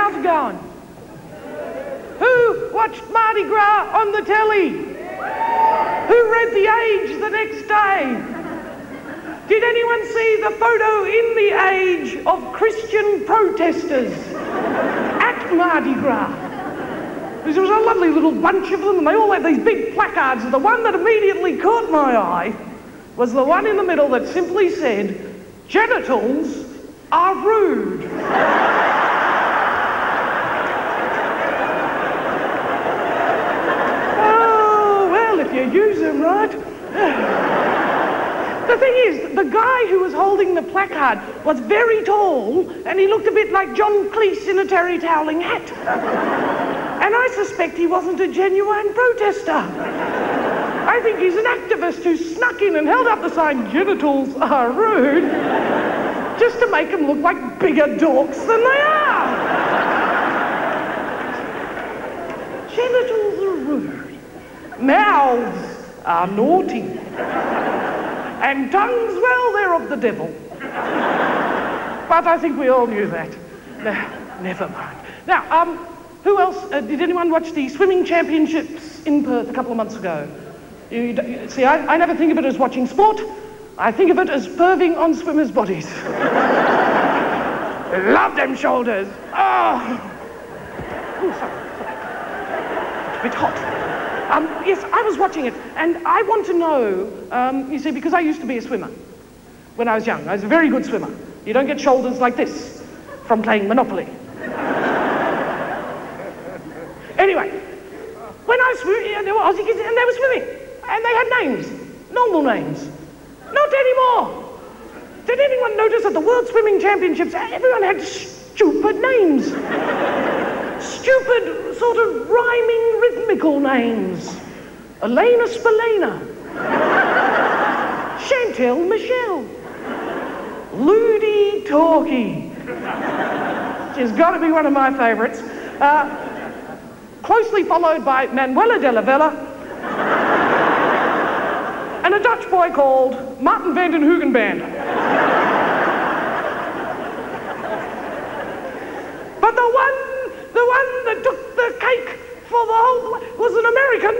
how's it going? Who watched Mardi Gras on the telly? Who read The Age the next day? Did anyone see the photo in The Age of Christian protesters at Mardi Gras? There was a lovely little bunch of them, and they all had these big placards. The one that immediately caught my eye was the one in the middle that simply said, "Genitals are rude." Oh, well, if you use them right. The thing is, the guy who was holding the placard was very tall, and he looked a bit like John Cleese in a terry toweling hat. And I suspect he wasn't a genuine protester. I think he's an activist who snuck in and held up the sign, "Genitals are rude," just to make them look like bigger dorks than they are. Genitals are rude. Mouths are naughty. And tongues, well, they're of the devil. But I think we all knew that. Never mind. Now, who else? Did anyone watch the swimming championships in Perth a couple of months ago? See, I never think of it as watching sport. I think of it as perving on swimmers' bodies. Love them shoulders. Oh, sorry. It's a bit hot. Yes, I was watching it, and I want to know, you see, because I used to be a swimmer when I was young. I was a very good swimmer. You don't get shoulders like this from playing Monopoly. Anyway, when I was swimming, there were Aussie kids, and they were swimming, and they had names, normal names. Not anymore. Did anyone notice at the World Swimming Championships, everyone had stupid names? Stupid, sort of rhyming, rhythmical names. Elena Spalena. Chantel Michelle. Ludi Talkie. She's got to be one of my favourites. Closely followed by Manuela Della Vella. And a Dutch boy called Martin van den Hoogenband. But the one that took the cake for the whole was an American,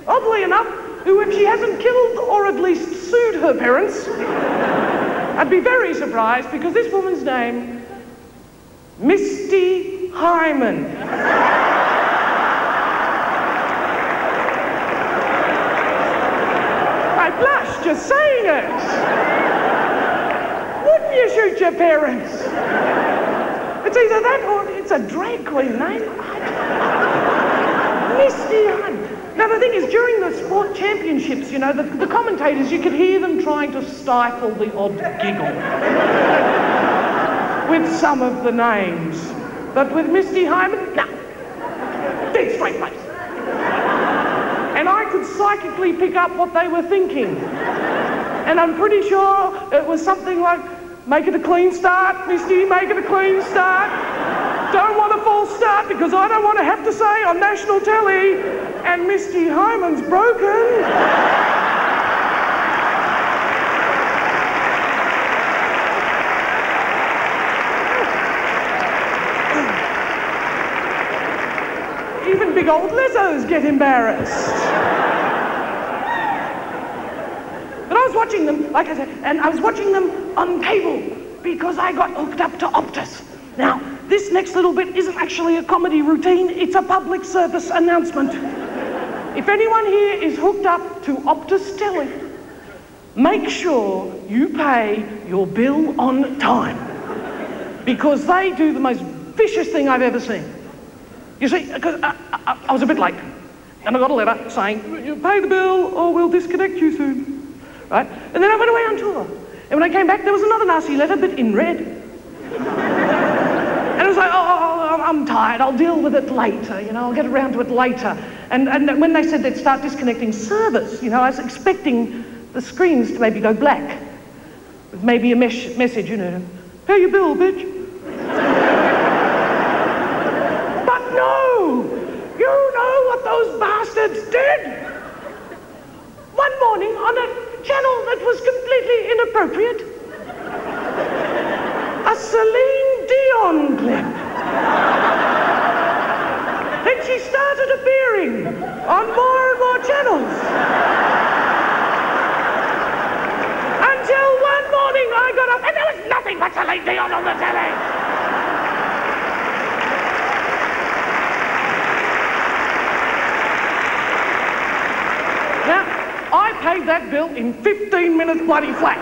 oddly enough, who, if she hasn't killed or at least sued her parents, I'd be very surprised, because this woman's name, Misty Hyman. I blush just saying it. Wouldn't you shoot your parents? It's either that or it's a drag queen name. Misty Hyman. Now, the thing is, during the sport championships, you know, the commentators, you could hear them trying to stifle the odd giggle with some of the names. But with Misty Hyman, no. Dead straight face. And I could psychically pick up what they were thinking. And I'm pretty sure it was something like, "Make it a clean start, Misty, make it a clean start. Don't want a false start because I don't want to have to say on national telly, and Misty Hyman's broken." Even big old Lizzos get embarrassed. But I was watching them, like I said, and I was watching them on cable because I got hooked up to Optus. Now, this next little bit isn't actually a comedy routine, it's a public service announcement. If anyone here is hooked up to Optus Telly, make sure you pay your bill on time, because they do the most vicious thing I've ever seen. You see, because I was a bit late, and I got a letter saying, "You pay the bill or we'll disconnect you soon." Right? And then I went away on tour. And when I came back, there was another nasty letter, but in red. And I was like, "Oh, I'm tired, I'll deal with it later, you know, I'll get around to it later." And when they said they'd start disconnecting service, you know, I was expecting the screens to maybe go black, with maybe a message, you know, "Pay your bill, bitch." But no! You know what those bastards did? One morning on a channel that was completely inappropriate, a Celine Dion clip. Then she started appearing on more and more channels. Until one morning I got up and there was nothing but Celine Dion on the telly. Now, I paid that bill in 15 minutes bloody flat.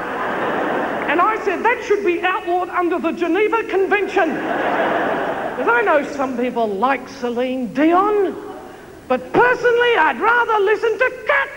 And I said that should be outlawed under the Geneva Convention. Because I know some people like Celine Dion, but personally I'd rather listen to Cat